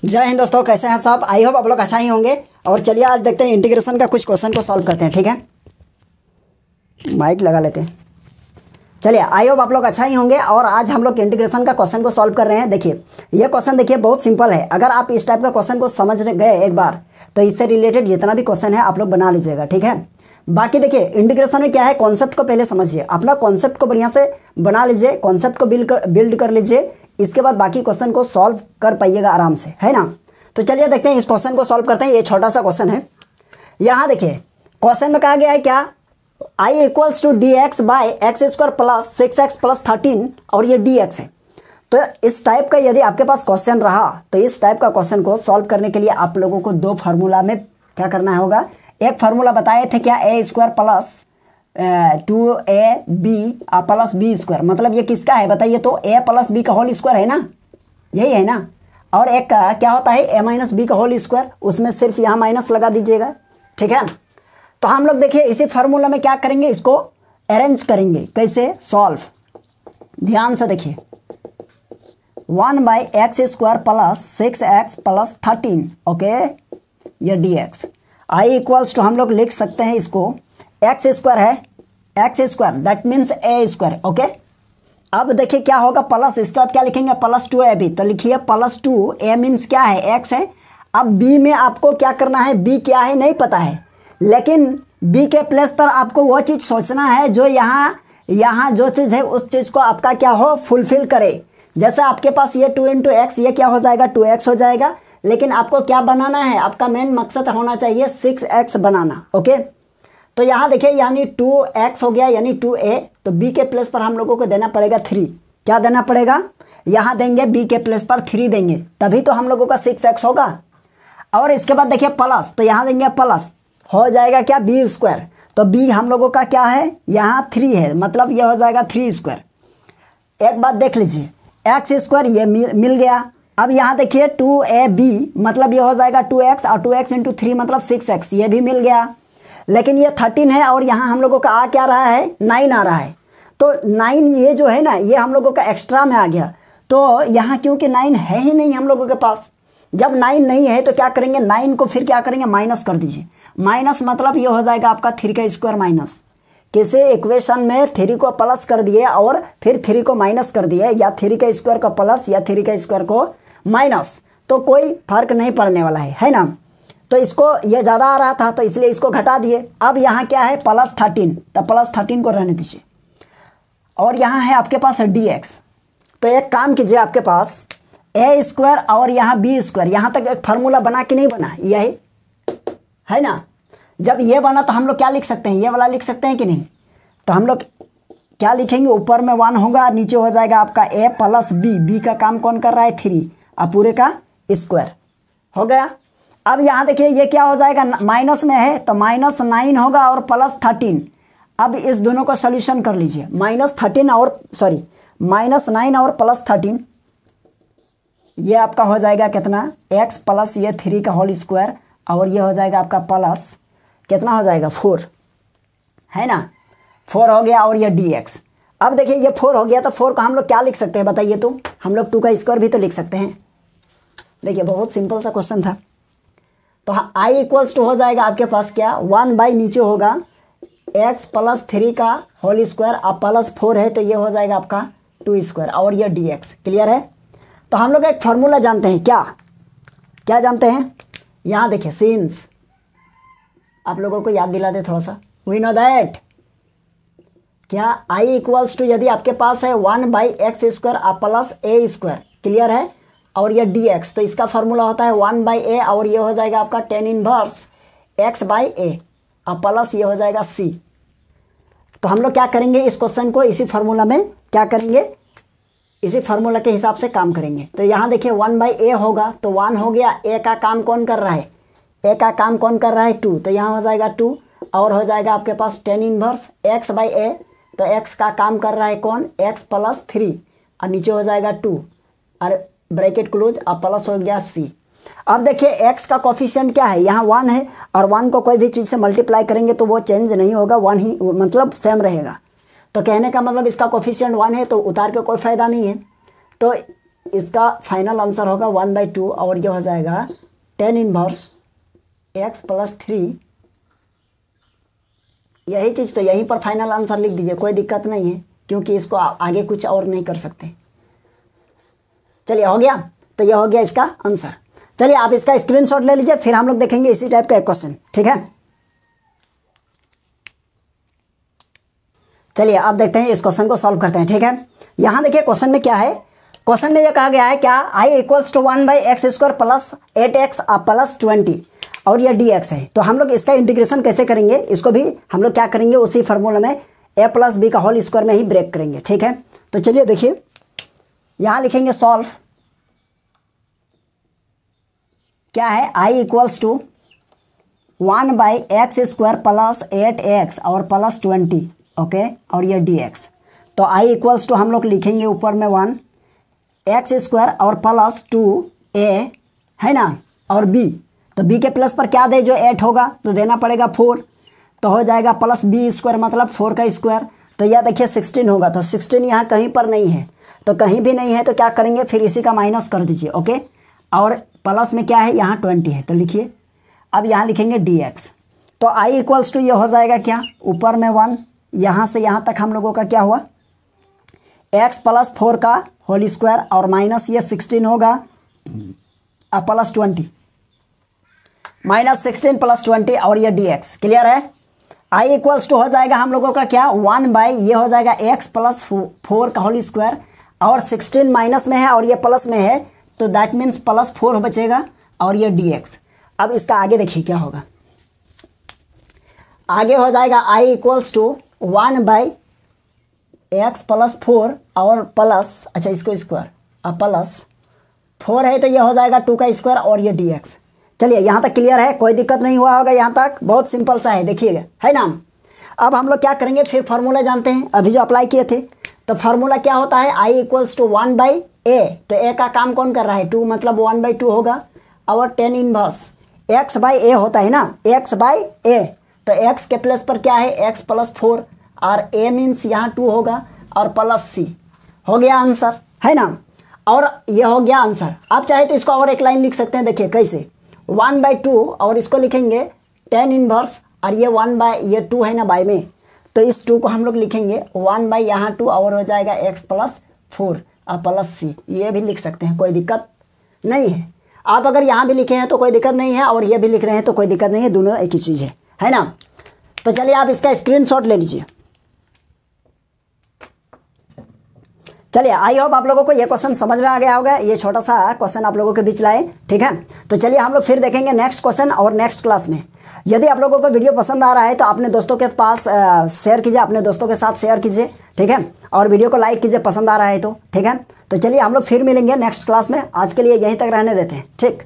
जय हिंद दोस्तों, कैसे हैं आप सब। आई होप आप लोग अच्छा ही होंगे। और चलिए आज देखते हैं इंटीग्रेशन का कुछ क्वेश्चन को सॉल्व करते हैं। ठीक है, माइक लगा लेते हैं। चलिए, आई होप आप लोग अच्छा ही होंगे। और आज हम लोग इंटीग्रेशन का क्वेश्चन को सॉल्व कर रहे हैं। देखिए ये क्वेश्चन देखिए बहुत सिंपल है। अगर आप इस टाइप का क्वेश्चन को समझ गए एक बार, तो इससे रिलेटेड जितना भी क्वेश्चन है आप लोग बना लीजिएगा। ठीक है, बाकी देखिए इंटीग्रेशन में क्या है, कॉन्सेप्ट को पहले समझिए, अपना कॉन्सेप्ट को बढ़िया से बना लीजिए, कॉन्सेप्ट को बिल्ड कर लीजिए। इसके बाद बाकी क्वेश्चन को सॉल्व कर पाइएगा आराम से, है ना। तो चलिए देखते हैं, इस क्वेश्चन को सॉल्व करते हैं। ये छोटा सा क्वेश्चन है। यहाँ देखिए क्वेश्चन में कहा गया है क्या, i equals to d x by x square plus 6x plus 13 और ये dx है। तो इस टाइप का यदि आपके पास क्वेश्चन रहा तो इस टाइप का क्वेश्चन को सॉल्व करने के लिए आप लोगों को दो फार्मूला में क्या करना होगा। एक फार्मूला बताए थे क्या, a स्क्वायर प्लस 2ab प्लस बी स्क्वायर, मतलब ये किसका है बताइए। तो a प्लस बी का होल स्क्वायर है ना, यही है ना। और एक का क्या होता है, a माइनस बी का होल स्क्वायर, उसमें सिर्फ यहाँ माइनस लगा दीजिएगा। ठीक है, तो हम लोग देखिए इसी फार्मूला में क्या करेंगे, इसको अरेंज करेंगे। कैसे सॉल्व, ध्यान से देखिए। 1 by x square plus 6x plus 13, okay, ये dx। i इक्वल्स टू हम लोग लिख सकते हैं इसको, एक्स स्क्वायर है, x square that means a square, okay. अब देखिए क्या होगा, प्लस, इसके बाद क्या लिखेंगे, प्लस 2ab। तो लिखिए प्लस 2, a मीन्स क्या है, x है। अब b में आपको क्या करना है, b क्या है नहीं पता है, लेकिन b के प्लेस पर आपको वो चीज़ सोचना है जो यहाँ जो चीज़ है उस चीज़ को आपका क्या हो, फुलफिल करे। जैसे आपके पास ये 2 इंटू एक्स, ये क्या हो जाएगा, 2x हो जाएगा। लेकिन आपको क्या बनाना है, आपका मेन मकसद होना चाहिए 6x बनाना, ओके। तो यहाँ देखिए यानी 2x हो गया यानी 2a। तो b के प्लेस पर हम लोगों को देना पड़ेगा 3। क्या देना पड़ेगा, यहाँ देंगे b के प्लेस पर 3 देंगे, तभी तो हम लोगों का 6x होगा। और इसके बाद देखिए प्लस, तो यहाँ देंगे प्लस, हो जाएगा क्या, बी स्क्वायर। तो b हम लोगों का क्या है, यहाँ 3 है, मतलब यह हो जाएगा 3 स्क्वायर। एक बात देख लीजिए, एक्स स्क्वायर ये मिल गया। अब यहाँ देखिए 2ab मतलब ये हो जाएगा 2x, और 2x इंटू 3 मतलब 6x, ये भी मिल गया। लेकिन ये 13 है और यहाँ हम लोगों का आ क्या रहा है, 9 आ रहा है। तो 9 ये जो है ना, ये हम लोगों का एक्स्ट्रा में आ गया। तो यहाँ क्योंकि 9 है ही नहीं हम लोगों के पास, जब 9 नहीं है तो क्या करेंगे, 9 को फिर क्या करेंगे, माइनस कर दीजिए। माइनस मतलब ये हो जाएगा आपका 3 का स्क्वायर माइनस। किसी इक्वेशन में 3 को प्लस कर दिए और फिर 3 को माइनस कर दिए, या 3 का स्क्वायर को प्लस या 3 का स्क्वायर को माइनस, तो कोई फर्क नहीं पड़ने वाला है ना। तो इसको ये ज़्यादा आ रहा था तो इसलिए इसको घटा दिए। अब यहाँ क्या है, प्लस 13, तो प्लस 13 को रहने दीजिए। और यहाँ है आपके पास dx। तो एक काम कीजिए, आपके पास a स्क्वायर और यहाँ b स्क्वायर, यहाँ तक एक फार्मूला बना कि नहीं बना, यही है ना। जब ये बना तो हम लोग क्या लिख सकते हैं, ये वाला लिख सकते हैं कि नहीं। तो हम लोग क्या लिखेंगे, ऊपर में 1 होगा, नीचे हो जाएगा आपका a प्लस b का काम कौन कर रहा है, 3, अब पूरे का स्क्वायर हो गया। अब यहाँ देखिए ये क्या हो जाएगा, माइनस में है तो माइनस 9 होगा और प्लस 13। अब इस दोनों का सोल्यूशन कर लीजिए, माइनस 9 और प्लस 13, ये आपका हो जाएगा कितना, x प्लस ये 3 का होल स्क्वायर, और ये हो जाएगा आपका प्लस कितना हो जाएगा, 4, है ना, 4 हो गया। और ये dx। अब देखिए ये 4 हो गया, तो 4 को हम लोग क्या लिख सकते हैं बताइए। तो हम लोग 2 का स्क्वायर भी तो लिख सकते हैं। देखिए बहुत सिंपल सा क्वेश्चन था। तो i इक्वल्स टू हो जाएगा आपके पास क्या, 1 बाई नीचे होगा x प्लस 3 का होल स्क्वायर, अब प्लस 4 है तो ये हो जाएगा आपका 2 स्क्वायर, और ये dx। क्लियर है। तो हम लोग एक फार्मूला जानते हैं, क्या जानते हैं, यहाँ देखिए सिंस, आप लोगों को याद दिला दे थोड़ा सा। वी नो दैट क्या, i इक्वल्स टू यदि आपके पास है 1 by x square plus a square, clear है, और ये dx। तो इसका फार्मूला होता है 1 बाई a, और ये हो जाएगा आपका tan inverse x by a, और प्लस ये हो जाएगा c। तो हम लोग क्या करेंगे, इस क्वेश्चन को इसी फार्मूला में क्या करेंगे, इसी फार्मूला के हिसाब से काम करेंगे। तो यहाँ देखिए 1 बाई a होगा, तो 1 हो गया, a का काम कौन कर रहा है, a का काम कौन कर रहा है, 2, तो यहाँ हो जाएगा 2, और हो जाएगा आपके पास tan inverse x by a, तो x का काम कर रहा है कौन, x प्लस 3, और नीचे हो जाएगा 2, और ब्रैकेट क्लोज, अब प्लस हो गया c। अब देखिए x का कोफिशिएंट क्या है, यहाँ 1 है, और 1 को कोई भी चीज़ से मल्टीप्लाई करेंगे तो वो चेंज नहीं होगा, 1 ही मतलब सेम रहेगा। तो कहने का मतलब इसका कोफिशिएंट 1 है, तो उतार के कोई फ़ायदा नहीं है। तो इसका फाइनल आंसर होगा 1/2 और ये हो जाएगा tan इनवर्स x + 3। यही चीज़ तो यहीं पर फाइनल आंसर लिख दीजिए, कोई दिक्कत नहीं है, क्योंकि इसको आगे कुछ और नहीं कर सकते। चलिए हो गया, तो ये हो गया इसका आंसर। चलिए आप इसका स्क्रीनशॉट ले लीजिए, फिर हम लोग देखेंगे इसी टाइप का एक क्वेश्चन, ठीक है। चलिए आप देखते हैं, इस क्वेश्चन को सॉल्व करते हैं, ठीक है। यहाँ देखिए क्वेश्चन में क्या है, क्वेश्चन में ये कहा गया है क्या, i = 1/x² + 8x + 20 और ये dx है। तो हम लोग इसका इंटीग्रेशन कैसे करेंगे, इसको भी हम लोग क्या करेंगे, उसी फार्मूला में a + b² में ही ब्रेक करेंगे, ठीक है। तो चलिए देखिए, यहाँ लिखेंगे सॉल्व, क्या है, i = 1/x² + 8x और + 20, ओके, और ये dx। तो i = हम लोग लिखेंगे ऊपर में 1 x² और + 2a है ना, और b, तो b के प्लस पर क्या दे, जो 8 होगा तो देना पड़ेगा 4, तो हो जाएगा +b² मतलब 4 का स्क्वायर। तो यह देखिए 16 होगा, तो 16 यहाँ कहीं पर नहीं है, तो कहीं भी नहीं है तो क्या करेंगे, फिर इसी का माइनस कर दीजिए, ओके। और प्लस में क्या है, यहाँ 20 है, तो लिखिए। अब यहाँ लिखेंगे dx, तो i = ये हो जाएगा क्या, ऊपर में 1, यहाँ से यहाँ तक हम लोगों का क्या हुआ, x + 4 का होल स्क्वायर और माइनस ये 16 होगा + 20, -16 + 20 और ये dx, क्लियर है। i = हो जाएगा हम लोगों का क्या, 1/ ये हो जाएगा x + 4 का होल स्क्वायर, और 16 माइनस में है और ये प्लस में है, तो दैट मीन्स +4 बचेगा और ये dx। अब इसका आगे देखिए क्या होगा, आगे हो जाएगा i = 1/x + 4 और प्लस, अच्छा इसको स्क्वायर, अब प्लस 4 है तो ये हो जाएगा 2 का स्क्वायर और ये dx। चलिए यहाँ तक क्लियर है, कोई दिक्कत नहीं हुआ होगा, यहाँ तक बहुत सिंपल सा है, देखिएगा, है ना। अब हम लोग क्या करेंगे, फिर फार्मूला जानते हैं, अभी जो अप्लाई किए थे, तो फार्मूला क्या होता है, i = 1/a, तो a का काम कौन कर रहा है, 2, मतलब 1/2 होगा, और tan इनवर्स x/a होता है ना, x/a, तो x के प्लस पर क्या है, x + 4 और a मीन्स यहाँ 2 होगा और +c, हो गया आंसर, है ना। और ये हो गया आंसर। आप चाहे तो इसको और एक लाइन लिख सकते हैं, देखिए कैसे, 1/2 और इसको लिखेंगे tan इनवर्स, और ये 2 है ना बाय में, तो इस 2 को हम लोग लिखेंगे 1/ यहाँ 2 और हो जाएगा x + 4 और +c, ये भी लिख सकते हैं, कोई दिक्कत नहीं है। आप अगर यहाँ भी लिखे हैं तो कोई दिक्कत नहीं है, और ये भी लिख रहे हैं तो कोई दिक्कत नहीं है, दोनों एक ही चीज़ है ना। तो चलिए आप इसका स्क्रीनशॉट ले लीजिए। चलिए आई होप आप लोगों को ये क्वेश्चन समझ में आ गया होगा, ये छोटा सा क्वेश्चन आप लोगों के बीच लाए, ठीक है। तो चलिए हम लोग फिर देखेंगे नेक्स्ट क्वेश्चन और नेक्स्ट क्लास में। यदि आप लोगों को वीडियो पसंद आ रहा है तो अपने दोस्तों के पास शेयर कीजिए, अपने दोस्तों के साथ शेयर कीजिए, ठीक है, और वीडियो को लाइक कीजिए पसंद आ रहा है तो, ठीक है। तो चलिए हम लोग फिर मिलेंगे नेक्स्ट क्लास में, आज के लिए यहीं तक रहने देते हैं, ठीक।